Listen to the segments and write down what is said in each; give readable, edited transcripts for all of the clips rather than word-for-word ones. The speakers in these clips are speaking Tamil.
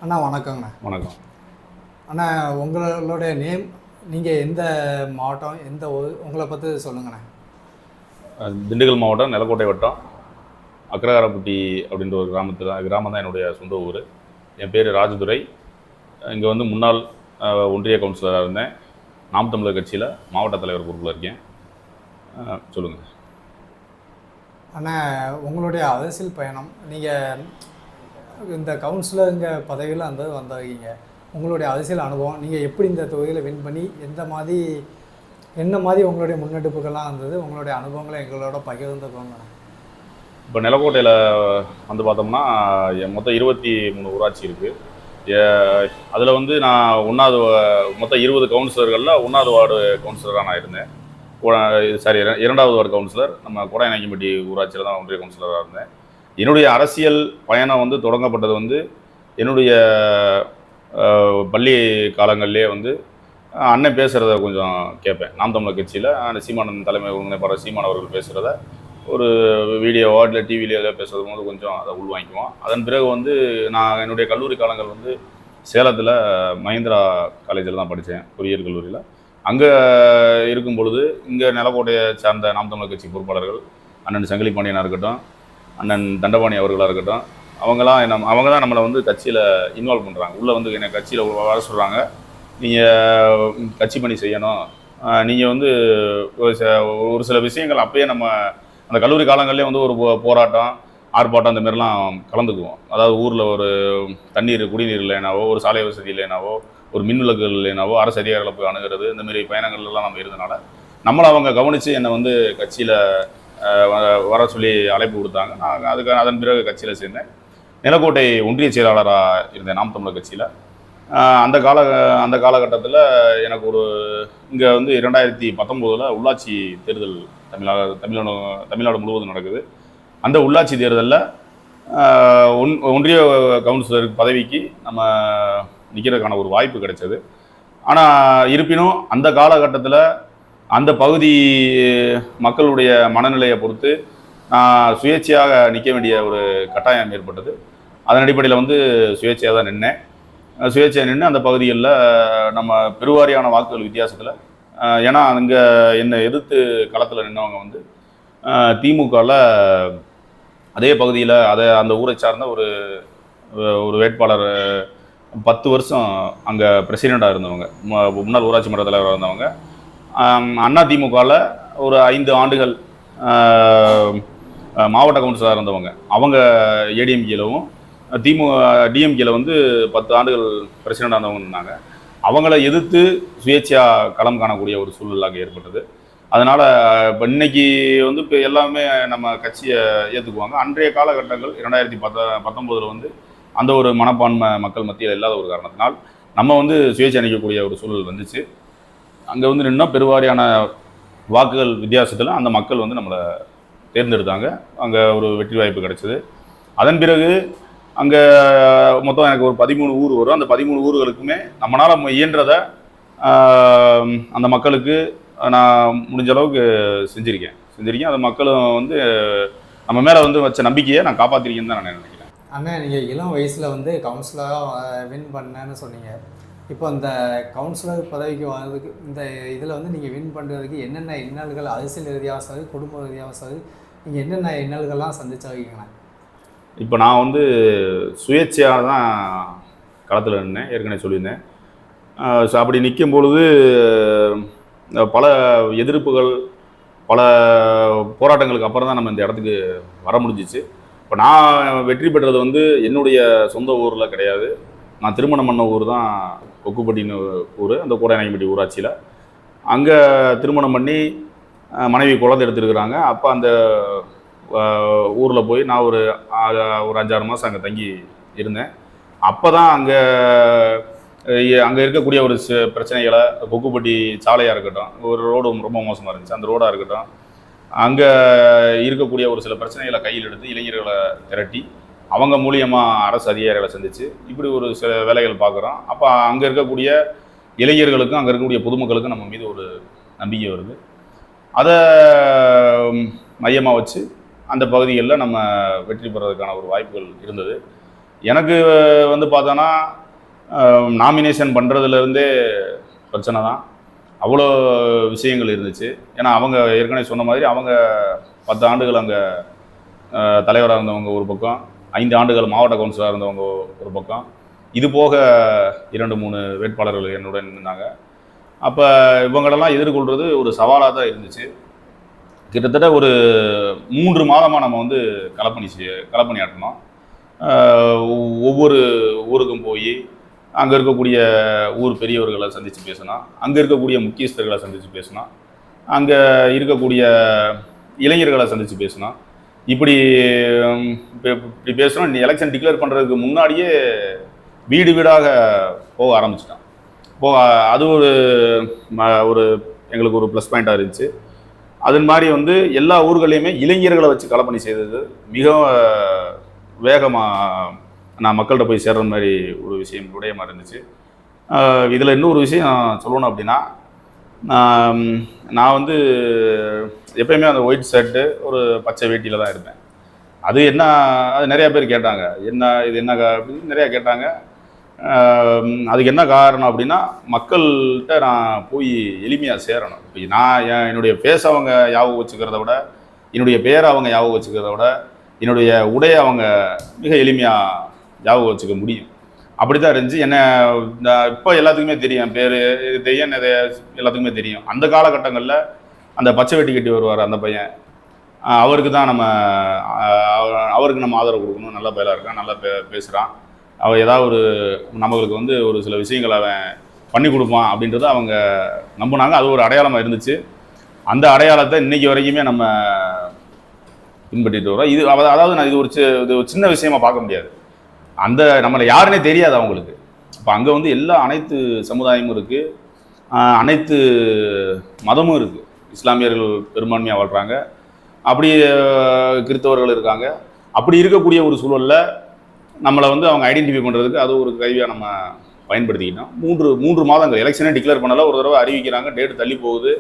அண்ணா வணக்கங்கண்ணா. வணக்கம். அண்ணா உங்களுடைய நேம், நீங்கள் எந்த மாவட்டம், எந்த ஊர், உங்களை பற்றி சொல்லுங்கண்ணா. திண்டுக்கல் மாவட்டம் நிலக்கோட்டை வட்டம் அக்ரஹாரப்பட்டி அப்படின்ற ஒரு கிராமம் தான் என்னுடைய சொந்த ஊர். என் பேர் ராஜதுரை. இங்கே வந்து முன்னாள் ஒன்றிய கவுன்சிலராக இருந்தேன். நாம் தமிழர் கட்சியில் மாவட்ட தலைவர் பொறுப்பில் இருக்கேன். சொல்லுங்கள் அண்ணா, உங்களுடைய அரசியல் பயணம், நீங்கள் இந்த கவுன்சிலருங்க பதவியில் வந்திருக்கீங்க. உங்களுடைய அரசியல் அனுபவம், நீங்கள் எப்படி இந்த தொகுதியில் வின் பண்ணி என்ன மாதிரி உங்களுடைய முன்னெடுப்புகள்லாம் இருந்தது, உங்களுடைய அனுபவங்களை எங்களோட பகிர்ந்துக்கோங்க. இப்போ நிலக்கோட்டையில் வந்து பார்த்தோம்னா மொத்தம் 23 ஊராட்சி இருக்குது. அதில் வந்து நான் மொத்தம் 20 கவுன்சிலர்களில் 1வது வார்டு கவுன்சிலராக நான் இருந்தேன். சாரி, 2வது வார்டு கவுன்சிலர் நம்ம கோடாயநாயக்கம்பட்டி ஊராட்சியில் தான் ஒன்றிய கவுன்சிலராக இருந்தேன். என்னுடைய அரசியல் பயணம் வந்து தொடங்கப்பட்டது வந்து என்னுடைய பள்ளி காலங்கள்லேயே வந்து அண்ணன் பேசுகிறத கொஞ்சம் கேட்பேன். நாம் தமிழர் கட்சியில் சீமானன் தலைமை ஒருங்கிணைப்பாளர் சீமான் அவர்கள் பேசுகிறத ஒரு வீடியோவோ இல்லை டிவியிலேயோ பேசுகிறது போது கொஞ்சம் அதை உள்வாங்கிக்குவோம். அதன் பிறகு வந்து நான் என்னுடைய கல்லூரி காலங்கள் வந்து சேலத்தில் மஹிந்திரா காலேஜில் தான் படித்தேன், பொறியியல் கல்லூரியில். அங்கே இருக்கும் பொழுது இங்கே நிலக்கோட்டையை சார்ந்த நாம் தமிழர் கட்சி பொறுப்பாளர்கள் அண்ணன் சங்கிலி பாண்டியனாக இருக்கட்டும், அண்ணன் தண்டபாணி அவர்களாக இருக்கட்டும், அவங்க தான் நம்மளை வந்து கட்சியில் இன்வால்வ் பண்ணுறாங்க. உள்ளே வந்து என்னை கட்சியில் வர சொல்கிறாங்க. நீங்கள் கட்சி பணி செய்யணும், நீங்கள் வந்து ஒரு சில விஷயங்கள் அப்பயே நம்ம அந்த கல்லூரி காலங்கள்லேயே வந்து ஒரு போராட்டம், ஆர்ப்பாட்டம் இந்த மாதிரிலாம் கலந்துக்குவோம். அதாவது ஊரில் ஒரு குடிநீர் இல்லைனாவோ, ஒரு சாலை வசதி இல்லைனாவோ, ஒரு மின் விளக்குகள் இல்லைனாவோ அரசு அதிகாரிகளை போய் அணுகிறது, இந்தமாரி பயணங்கள்லாம் நம்ம இருந்தனால நம்மளை அவங்க கவனித்து என்னை வந்து கட்சியில் வர சொல்லி அழைப்பு கொடுத்தாங்க. நான் அதன் பிறகு கட்சியில் சேர்ந்தேன். நிலக்கோட்டை ஒன்றிய செயலாளராக இருந்தேன் நாம் தமிழர் கட்சியில். அந்த காலகட்டத்தில் எனக்கு இங்கே வந்து 2019 உள்ளாட்சி தேர்தல் தமிழ்நாடு முழுவதும் நடக்குது. அந்த உள்ளாட்சி தேர்தலில் ஒன்றிய கவுன்சிலர் பதவிக்கு நம்ம நிற்கிறதுக்கான ஒரு வாய்ப்பு கிடைச்சது. ஆனால் இருப்பினும் அந்த காலகட்டத்தில் அந்த பகுதி மக்களுடைய மனநிலையை பொறுத்து நான் சுயேட்சையாக நிற்க வேண்டிய ஒரு கட்டாயம் ஏற்பட்டது. அதன் அடிப்படையில் வந்து சுயேட்சையாக தான் நின்னேன். சுயேட்சையாக நின்று அந்த பகுதிகளில் நம்ம பெருவாரியான வாக்குகள் வித்தியாசத்தில், ஏன்னா அங்கே என்னை எதிர்த்து களத்தில் நின்றவங்க வந்து திமுகவில் அதே பகுதியில் அந்த ஊரை சார்ந்த ஒரு வேட்பாளர் 10 வருஷம் அங்கே பிரசிடெண்ட்டாக இருந்தவங்க, முன்னாள் ஊராட்சி மன்ற தலைவராக இருந்தவங்க. அண்ணா திமுகவில் ஒரு 5 ஆண்டுகள் மாவட்ட கவுன்சிலராக இருந்தவங்க. அவங்க ஏடிஎம்கேலவும் டிஎம்கேல வந்து 10 ஆண்டுகள் பிரசிடெண்டாக இருந்தவங்க இருந்தாங்க. அவங்கள எதிர்த்து சுயேட்சையாக களம் காணக்கூடிய ஒரு சூழ்நிலை ஏற்பட்டது. அதனால் இப்போ இன்னைக்கு வந்து இப்போ எல்லாமே நம்ம கட்சியை ஏற்றுக்குவாங்க. அன்றைய காலகட்டங்கள் 2019 வந்து அந்த ஒரு மனப்பான்மை மக்கள் மத்தியில் இல்லாத ஒரு காரணத்தினால் நம்ம வந்து சுயேட்சை அணிக்கக்கூடிய ஒரு சூழல் வந்துச்சு. அங்கே வந்து நின்னா பெருவாரியான வாக்குகள் வித்தியாசத்தில் அந்த மக்கள் வந்து நம்மளை தேர்ந்தெடுத்தாங்க. அங்கே ஒரு வெற்றி வாய்ப்பு கிடைச்சிது. அதன் பிறகு அங்கே மொத்தம் எனக்கு ஒரு 13 ஊர் வரும். அந்த 13 ஊர்களுக்குமே நம்மளால் இயன்றதை அந்த மக்களுக்கு நான் முடிஞ்ச அளவுக்கு செஞ்சுருக்கேன். அந்த மக்களும் வந்து நம்ம மேலே வந்து வச்ச நம்பிக்கையை நான் காப்பாற்றிருக்கேன்னு தான் நான் நினைக்கிறேன். அண்ணன், நீங்கள் இளம் வயசில் வந்து கவுன்சிலராக வின் பண்ணேன்னு சொன்னீங்க. இப்போ இந்த கவுன்சிலர் பதவிக்கு வர்றதுக்கு இந்த இதில் வந்து நீங்கள் வின் பண்ணுறதுக்கு என்னென்ன இன்னல்கள், அரசியல் ரீதியாக சரி, குடும்ப ரீதியாக சரி, நீங்கள் என்னென்ன இன்னல்கள்லாம் சந்திச்சிருக்கீங்கண்ணா? இப்போ நான் வந்து சுயேட்சையாக தான் களத்தில் நின்னேன், ஏற்கனவே சொல்லியிருந்தேன். ஸோ அப்படி நிற்கும் பொழுது பல எதிர்ப்புகள், பல போராட்டங்களுக்கு அப்புறம் தான் நம்ம இந்த இடத்துக்கு வர முடிஞ்சிச்சு. இப்போ நான் வெற்றி பெற்றது வந்து என்னுடைய சொந்த ஊரில் கிடையாது. நான் திருமணம் பண்ண ஊர் தான் கொக்குப்பட்டின்னு ஊர், அந்த கோடாயநாயக்கம்பட்டி ஊராட்சியில். அங்கே திருமணம் பண்ணி மனைவி குழந்தை எடுத்துருக்குறாங்க. அப்போ அந்த ஊரில் போய் நான் ஒரு 5-6 மாதம் அங்கே தங்கி இருந்தேன். அப்போ தான் அங்கே இருக்கக்கூடிய ஒரு பிரச்சனைகளை, கொக்குப்பட்டி சாலையாக இருக்கட்டும், ஒரு ரோடு ரொம்ப மோசமாக இருந்துச்சு, அந்த ரோடாக இருக்கட்டும், அங்கே இருக்கக்கூடிய ஒரு சில பிரச்சனைகளை கையில் எடுத்து இளைஞர்களை திரட்டி அவங்க மூலியமாக அரசு அதிகாரிகளை சந்தித்து இப்படி ஒரு சில வேலைகள் பார்க்குறோம். அப்போ அங்கே இருக்கக்கூடிய இளைஞர்களுக்கும் அங்கே இருக்கக்கூடிய பொதுமக்களுக்கும் நம்ம மீது ஒரு நம்பிக்கை வருது. அதை மையமாக வச்சு அந்த பகுதிகளில் நம்ம வெற்றி பெறதுக்கான ஒரு வாய்ப்புகள் இருந்தது. எனக்கு வந்து பார்த்தோன்னா நாமினேஷன் பண்ணுறதுலேருந்தே பிரச்சனை தான். அவ்வளோ விஷயங்கள் இருந்துச்சு. ஏன்னா அவங்க ஏற்கனவே சொன்ன மாதிரி அவங்க 10 ஆண்டுகள் அங்கே தலைவராக இருந்தவங்க ஒரு பக்கம், 5 ஆண்டுகள் மாவட்ட கவுன்சிலராக இருந்தவங்க ஒரு பக்கம், இது போக 2-3 வேட்பாளர்கள் என்னுடன் இருந்தாங்க. அப்போ இவங்களெல்லாம் எதிர்கொள்வது ஒரு சவாலாக தான் இருந்துச்சு. கிட்டத்தட்ட ஒரு 3 மாதமாக நம்ம வந்து களப்பணி ஆட்டணும். ஒவ்வொரு ஊருக்கும் போய் அங்கே இருக்கக்கூடிய ஊர் பெரியவர்களை சந்தித்து பேசணும், அங்கே இருக்கக்கூடிய முக்கியஸ்தர்களை சந்தித்து பேசணும், அங்கே இருக்கக்கூடிய இளைஞர்களை சந்தித்து பேசணும். இப்படி பேசணும். எலெக்ஷன் டிக்ளேர் பண்ணுறதுக்கு முன்னாடியே வீடு வீடாக போக ஆரம்பிச்சிட்டான். அது ஒரு எங்களுக்கு ஒரு ப்ளஸ் பாயிண்ட்டாக இருந்துச்சு. அதன் மாதிரி வந்து எல்லா ஊர்களையுமே இளைஞர்களை வச்சு களப்பணி செய்தது மிக வேகமாக நான் மக்கள்கிட்ட போய் சேர்ற மாதிரி ஒரு விஷயம் விடயமாக இருந்துச்சு. இதில் இன்னொரு விஷயம் சொல்லணும் அப்படின்னா, நான் வந்து எப்பயுமே அந்த ஒயிட் ஷர்ட்டு ஒரு பச்சை வேட்டியில் தான் இருப்பேன். அது நிறையா பேர் கேட்டாங்க, இது என்ன அப்படின்னு நிறையா கேட்டாங்க. அதுக்கு என்ன காரணம் அப்படின்னா, மக்கள்கிட்ட நான் போய் எளிமையாக சேரணும். இப்போ என்னுடைய ஃபேஸ் அவங்க ஞாபகம் வச்சுக்கிறத விட, என்னுடைய பேரை அவங்க ஞாபகம் வச்சுக்கிறத விட, என்னுடைய உடையை அவங்க மிக எளிமையாக ஞாபகம் வச்சுக்க முடியும். அப்படி தான் இருந்துச்சு. இப்போ எல்லாத்துக்குமே தெரியும், பேர் தெரியும், எல்லாத்துக்குமே தெரியும். அந்த காலகட்டங்களில் அந்த பச்சை வெட்டி கட்டி வருவார் அந்த பையன், அவருக்கு தான் அவருக்கு நம்ம ஆதரவு கொடுக்கணும். நல்ல பையலாக இருக்கான், நல்லா பேசுகிறான், அவன் ஏதாவது நம்மளுக்கு வந்து ஒரு சில விஷயங்கள் அவன் பண்ணி கொடுப்பான் அப்படின்றத அவங்க நம்பினாங்க. அது ஒரு அடையாளமாக இருந்துச்சு. அந்த அடையாளத்தை இன்னைக்கு வரைக்குமே நம்ம பின்பற்றிட்டு வரோம். அதாவது நான் இது ஒரு சின்ன விஷயமா பார்க்க முடியாது. நம்மளை யாருன்னே தெரியாது அவங்களுக்கு. அப்போ அங்கே வந்து அனைத்து சமுதாயமும் இருக்குது, அனைத்து மதமும் இருக்குது. இஸ்லாமியர்கள் பெரும்பான்மையாக வாழ்கிறாங்க, அப்படி கிறிஸ்தவர்கள் இருக்காங்க. அப்படி இருக்கக்கூடிய ஒரு சூழலில் நம்மளை வந்து அவங்க ஐடென்டிஃபை பண்ணுறதுக்கு அது ஒரு கருவியாக நம்ம பயன்படுத்திக்கிட்டோம். 3 மாதங்கள் எலெக்ஷனே டிக்ளேர் பண்ணல, ஒரு தடவை அறிவிக்கிறாங்க, டேட்டு தள்ளி போகுது.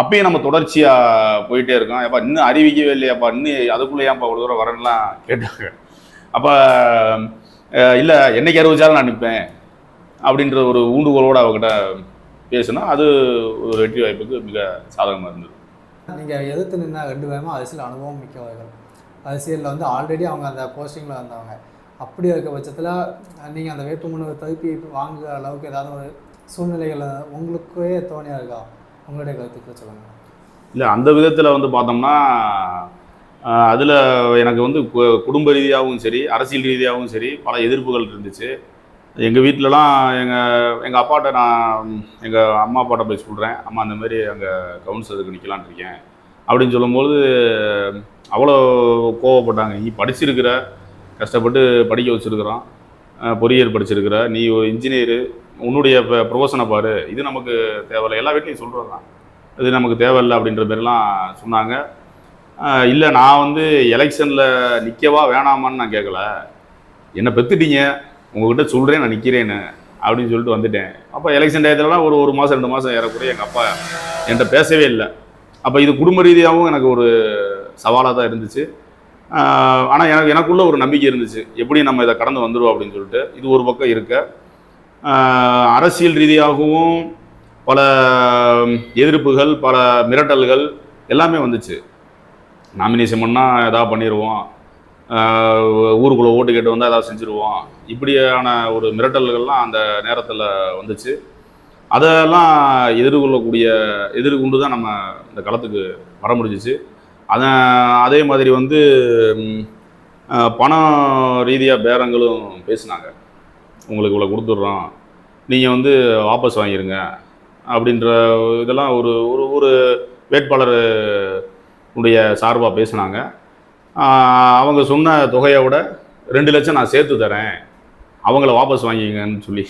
அப்பயும் நம்ம தொடர்ச்சியாக போயிட்டே இருக்கோம். அப்போ இன்னும் அறிவிக்கவே இல்லையாப்பா, இன்னும் அதுக்குள்ளே ஏன்ப்பா ஒரு தடவை வரேன்லாம் கேட்டாங்க. அப்போ இல்லை, என்னைக்கு அறிவிச்சாலும் நான் நிற்பேன் அப்படின்ற ஒரு ஊண்டுகோலோடு அவங்ககிட்ட பேசுனா அது ஒரு வெற்றி வாய்ப்புக்கு மிக சாதகமாக இருந்தது. நீங்கள் எதிர்த்து நின்னா 2 பேருமே அரசியல் அனுபவம் மிக்கவர்கள். அரசியலில் வந்து ஆல்ரெடி அவங்க அந்த போஸ்டிங்கில் வந்தவங்க. அப்படி இருக்க பட்சத்தில் நீங்கள் அந்த வேட்புமனு திருப்பி வாங்குற அளவுக்கு ஏதாவது ஒரு சூழ்நிலைகளை உங்களுக்கே தோணியாக இருக்கா? உங்களுடைய கருத்துக்களை சொல்லுங்கள். இல்லை, அந்த விதத்தில் வந்து பார்த்தோம்னா அதில் எனக்கு வந்து குடும்ப ரீதியாகவும் சரி, அரசியல் ரீதியாகவும் சரி பல எதிர்ப்புகள் இருந்துச்சு. எங்கள் வீட்டிலலாம் எங்கள் அப்பாட்ட எங்கள் அம்மா அப்பாட்ட போய் சொல்கிறேன், அம்மா அந்த மாதிரி அங்கே கவுன்சிலருக்கு நிற்கலான் இருக்கேன் அப்படின்னு சொல்லும்போது அவ்வளோ கோவப்பட்டாங்க. நீ படிச்சிருக்கிற, கஷ்டப்பட்டு படிக்க வச்சுருக்குறோம், பொறியியல் படிச்சிருக்கிற, நீ ஒரு இன்ஜினியரு, உன்னுடைய ப்ரொஃபஷனை பாரு, இது நமக்கு தேவையில்லை. எல்லா வீட்லையும் சொல்கிறது தான், இது நமக்கு தேவையில்லை அப்படின்ற மாதிரிலாம் சொன்னாங்க. இல்லை, நான் வந்து எலெக்ஷனில் நிற்கவா வேணாமான்னு நான் கேட்கல, என்னை பெற்றுட்டீங்க, உங்கள்கிட்ட சொல்கிறேன் நான் நிற்கிறேன்னு அப்படின்னு சொல்லிட்டு வந்துட்டேன். அப்போ எலெக்ஷன் டயத்துலலாம் ஒரு மாதம் 2 மாதம் ஏறக்குறைய எங்கள் அப்பா என்கிட்ட பேசவே இல்லை. அப்போ இது குடும்ப ரீதியாகவும் எனக்கு ஒரு சவாலாக தான் இருந்துச்சு. ஆனால் எனக்குள்ள ஒரு நம்பிக்கை இருந்துச்சு, எப்படி நம்ம இதை கடந்து வந்துடுவோம் அப்படின்னு சொல்லிட்டு. இது ஒரு பக்கம் இருக்க, அரசியல் ரீதியாகவும் பல எதிர்ப்புகள், பல மிரட்டல்கள் எல்லாமே வந்துச்சு. நாமினேஷன் பண்ணால் எதாவது பண்ணிடுவோம், ஊருக்குள்ளே ஓட்டு கேட்டு வந்தால் ஏதாவது செஞ்சுருவோம், இப்படியான ஒரு மிரட்டல்கள்லாம் அந்த நேரத்தில் வந்துச்சு. அதெல்லாம் எதிர்கொண்டு தான் நம்ம இந்த களத்துக்கு வர முடிஞ்சிச்சு. அதே மாதிரி வந்து பணம் ரீதியாக பேரங்களும் பேசினாங்க. உங்களுக்கு இவ்வளோ கொடுத்துட்றோம், நீங்கள் வந்து வாபஸ் வாங்கிடுங்க அப்படின்ற இதெல்லாம் ஒரு வேட்பாளர் உடைய சார்பாக பேசினாங்க. அவங்க சொன்ன தொகையை விட 2 லட்சம் நான் சேர்த்து தரேன், அவங்கள வாபஸ் வாங்கிங்கன்னு சொல்லி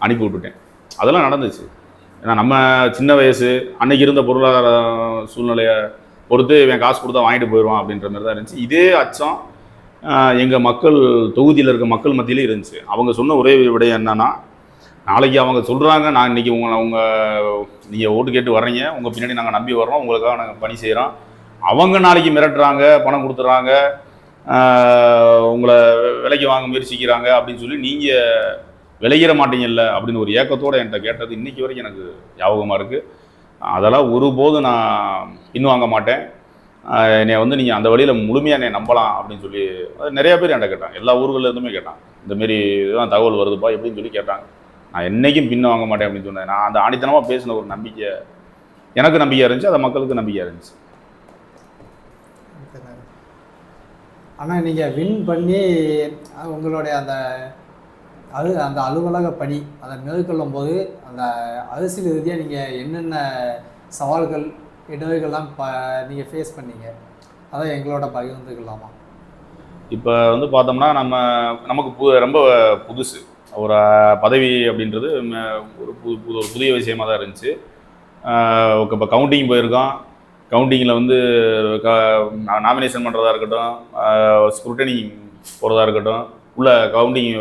அனுப்பி விட்டுட்டேன். அதெல்லாம் நடந்துச்சு. ஏன்னா நம்ம சின்ன வயசு, அன்னைக்கு இருந்த பொருளாதார சூழ்நிலையை பொறுத்து இவன் காசு கொடுத்தா வாங்கிட்டு போயிடுவான் அப்படின்ற மாதிரி தான் இருந்துச்சு. இதே அச்சம் எங்கள் மக்கள் தொகுதியில் இருக்க மக்கள் மத்தியிலே இருந்துச்சு. அவங்க சொன்ன ஒரே விடயம் என்னன்னா, நாளைக்கு அவங்க சொல்கிறாங்க, நான் இன்றைக்கி நீங்கள் ஓட்டு கேட்டு வர்றீங்க, உங்கள் பின்னாடி நாங்கள் நம்பி வர்றோம், உங்களுக்காக நாங்கள் பணி செய்கிறோம். அவங்க நாளைக்கு மிரட்டுறாங்க, பணம் கொடுத்துட்றாங்க, உங்களை விலைக்கு வாங்க முயற்சிக்கிறாங்க அப்படின்னு சொல்லி நீங்கள் விளையிற மாட்டீங்கல்ல அப்படின்னு ஒரு ஏக்கத்தோடு என்கிட்ட கேட்டது இன்றைக்கி வரைக்கும் எனக்கு ஞாபகமாக இருக்குது. அதெல்லாம் ஒருபோதும் நான் பின்வாங்க மாட்டேன். என்னை வந்து நீங்கள் அந்த வழியில் முழுமையாக என்னை நம்பலாம் அப்படின்னு சொல்லி நிறையா பேர் என்கிட்ட கேட்டாங்க. எல்லா ஊர்களில் இருந்துமே கேட்டாங்க, இந்தமாரி இதெல்லாம் தகவல் வருதுப்பா எப்படின்னு சொல்லி கேட்டாங்க. நான் என்றைக்கும் பின் வாங்க மாட்டேன் அப்படின்னு சொன்னேன். நான் அந்த ஆணித்தனமாக பேசின ஒரு நம்பிக்கை எனக்கு நம்பிக்கையாக இருந்துச்சு, அதை மக்களுக்கு நம்பிக்கையாக இருந்துச்சு. ஆனால் நீங்கள் வின் பண்ணி உங்களுடைய அந்த அலுவலக பணி அதை மேற்கொள்ளும் போது அந்த அரசியல் ரீதியாக நீங்கள் என்னென்ன சவால்கள் இடர்கள்லாம் நீங்கள் ஃபேஸ் பண்ணீங்க, அதை எங்களோட பகிர்ந்துக்கலாமா? இப்போ வந்து பார்த்தோம்னா நமக்கு ரொம்ப புதுசு ஒரு பதவி அப்படின்றது ஒரு புதிய விஷயமாக தான் இருந்துச்சு. இப்போ கவுண்டிங் போயிருக்கோம். கவுண்டிங்கில் வந்து நாமினேஷன் பண்ணுறதா இருக்கட்டும், ஸ்க்ரூட்டனி போகிறதா இருக்கட்டும், உள்ள கவுண்டிங்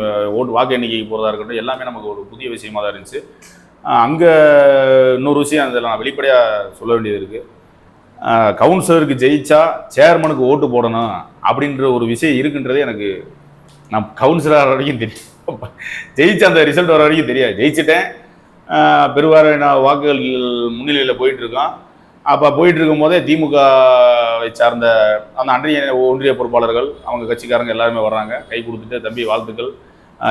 வாக்கு எண்ணிக்கைக்கு போகிறதா இருக்கட்டும், எல்லாமே நமக்கு ஒரு புதிய விஷயமாக தான் இருந்துச்சு. அங்கே இன்னொரு விஷயம் அதில் நான் வெளிப்படையாக சொல்ல வேண்டியது இருக்குது. கவுன்சிலருக்கு ஜெயிச்சா சேர்மனுக்கு ஓட்டு போடணும் அப்படின்ற ஒரு விஷயம் இருக்குன்றதே எனக்கு நான் கவுன்சிலர் வரைக்கும் தெரியும். ஜெயிச்ச அந்த ரிசல்ட் வர வரைக்கும் தெரியாது. ஜெயிச்சிட்டேன், பெருவாரியான வாக்குகள் முன்னிலையில் போயிட்டுருக்கோம். அப்போ போயிட்டு இருக்கும் போதே திமுகவை சார்ந்த அந்த அன்றைய ஒன்றிய பொறுப்பாளர்கள் அவங்க கட்சிக்காரங்க எல்லாருமே வர்றாங்க, கை கொடுத்துட்டு தம்பி வாழ்த்துக்கள்,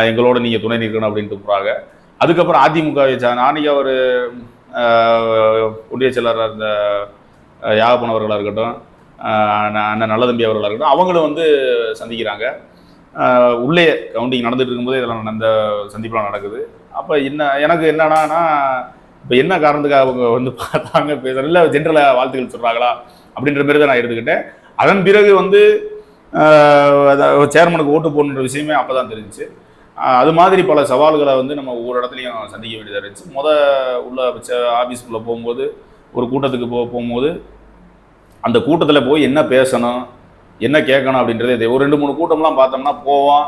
எங்களோட நீங்கள் துணை நிற்கணும் அப்படின்ட்டு போகிறாங்க. அதுக்கப்புறம் அதிமுகவை சார்ந்த அன்றைக்கி அவர் ஒன்றிய செயலராக இருந்த யாகப்பனவர்களாக இருக்கட்டும், அண்ணன் நல்லதம்பி அவர்களாக இருக்கட்டும், அவங்களும் வந்து சந்திக்கிறாங்க. உள்ளே கவுண்டிங் நடந்துட்டு இருக்கும்போதே இதெல்லாம் அந்த சந்திப்பெலாம் நடக்குது. அப்போ எனக்கு என்னன்னா இப்போ என்ன காரணத்துக்காக அவங்க வந்து பார்த்தாங்க பேசுகிற இல்லை ஜென்ரலாக வாழ்த்துக்கள் சொல்கிறாங்களா அப்படின்ற மாரி தான் நான் எடுத்துக்கிட்டேன். அதன் பிறகு வந்து சேர்மனுக்கு ஓட்டு போடணுன்ற விஷயமே அப்போ தான் தெரிஞ்சிச்சு. அது மாதிரி பல சவால்களை வந்து நம்ம ஒவ்வொரு இடத்துலையும் சந்திக்க வேண்டியதாக இருந்துச்சு. உள்ள ஆஃபீஸ்க்குள்ளே போகும்போது ஒரு கூட்டத்துக்கு போகும்போது அந்த கூட்டத்தில் போய் என்ன பேசணும் என்ன கேட்கணும் அப்படின்றதே ஒரு 2-3 கூட்டம்லாம் பார்த்தோம்னா போவோம்,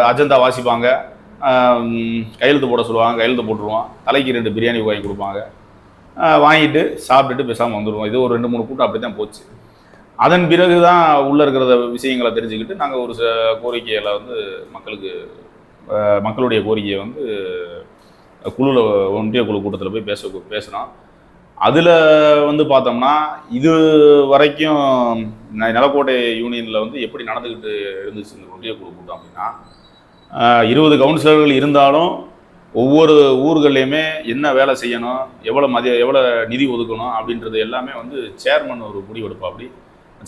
அஜெண்டா வாசிப்பாங்க, கையெழுத்து போட சொல்லுவாங்க, கையெழுத்து போட்டுருவோம், தலைக்கு 2 பிரியாணி வாங்கி கொடுப்பாங்க, வாங்கிட்டு சாப்பிட்டுட்டு பேசாமல் வந்துடுவோம். இது ஒரு 2-3 கூட்டம் அப்படி தான் போச்சு. அதன் பிறகு தான் உள்ளே இருக்கிற விஷயங்களை தெரிஞ்சுக்கிட்டு நாங்கள் ஒரு கோரிக்கைகளை வந்து மக்களுடைய கோரிக்கையை வந்து ஒன்றிய குழு கூட்டத்தில் போய் பேசினோம். அதில் வந்து பார்த்தோம்னா இது வரைக்கும் நிலக்கோட்டை யூனியனில் வந்து எப்படி நடந்துக்கிட்டு இருந்துச்சு இந்த ஒன்றிய குழு கூட்டம் அப்படின்னா, 20 கவுன்சிலர்கள் இருந்தாலும் ஒவ்வொரு ஊர்கள்லையுமே என்ன வேலை செய்யணும், எவ்வளோ நிதி ஒதுக்கணும் அப்படின்றது எல்லாமே வந்து சேர்மன் ஒரு முடிவெடுப்பா. அப்படி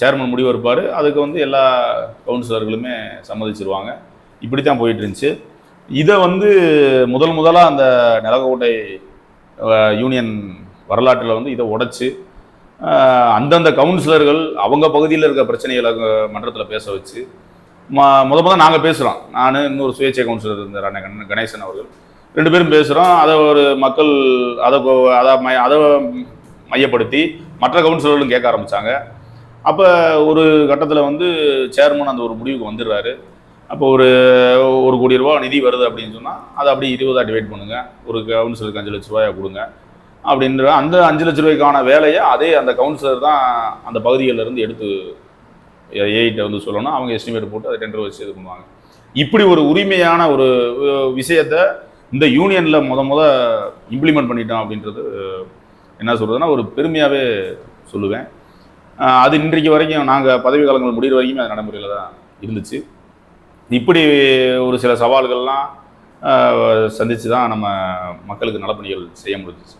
சேர்மன் முடிவெடுப்பார். அதுக்கு வந்து எல்லா கவுன்சிலர்களுமே சம்மதிச்சிருவாங்க. இப்படி தான் போயிட்டு இருந்துச்சு. இதை வந்து முதலாக அந்த நிலக்கோட்டை யூனியன் வரலாற்றில் வந்து இதை உடைச்சு அந்தந்த கவுன்சிலர்கள் அவங்க பகுதியில் இருக்க பிரச்சனைகளை மன்றத்தில் பேச வச்சு முதல் நாங்கள் பேசுகிறோம். நான் இன்னொரு சுயேட்சை கவுன்சிலர் இருந்தார் அண்ணன் கணேசன் அவர்கள், 2 பேரும் பேசுகிறோம். அதை ஒரு மக்கள் அதை மையப்படுத்தி மற்ற கவுன்சிலர்களும் கேட்க ஆரம்பித்தாங்க. அப்போ ஒரு கட்டத்தில் வந்து சேர்மன் அந்த ஒரு முடிவுக்கு வந்துடுறாரு. அப்போ ஒரு 1 கோடி ரூபா நிதி வருது அப்படின்னு சொன்னால் அதை அப்படி 20 டிவைட் பண்ணுங்கள், ஒரு கவுன்சிலருக்கு 5 லட்ச ரூபாயை கொடுங்க அப்படின்ற அந்த 5 லட்ச ரூபாய்க்கான வேலையை அதே அந்த கவுன்சிலர் தான் அந்த பகுதிகளிலிருந்து எடுத்து ஏஐட்ட வந்து சொல்லணும். அவங்க எஸ்டிமேட் போட்டு அதை டெண்டர் வச்சு இது பண்ணுவாங்க. இப்படி ஒரு உரிமையான ஒரு விஷயத்தை இந்த யூனியனில் இம்ப்ளிமெண்ட் பண்ணிட்டோம் அப்படின்றது என்ன சொல்கிறதுனா ஒரு பெருமையாகவே சொல்லுவேன். அது இன்றைக்கு வரைக்கும் நாங்கள் பதவி காலங்கள் முடிகிற வரைக்குமே அது நடைமுறையில் தான் இருந்துச்சு. இப்படி ஒரு சில சவால்கள்லாம் சந்தித்து தான் நம்ம மக்களுக்கு நலப்பணிகள் செய்ய முடிஞ்சிச்சு.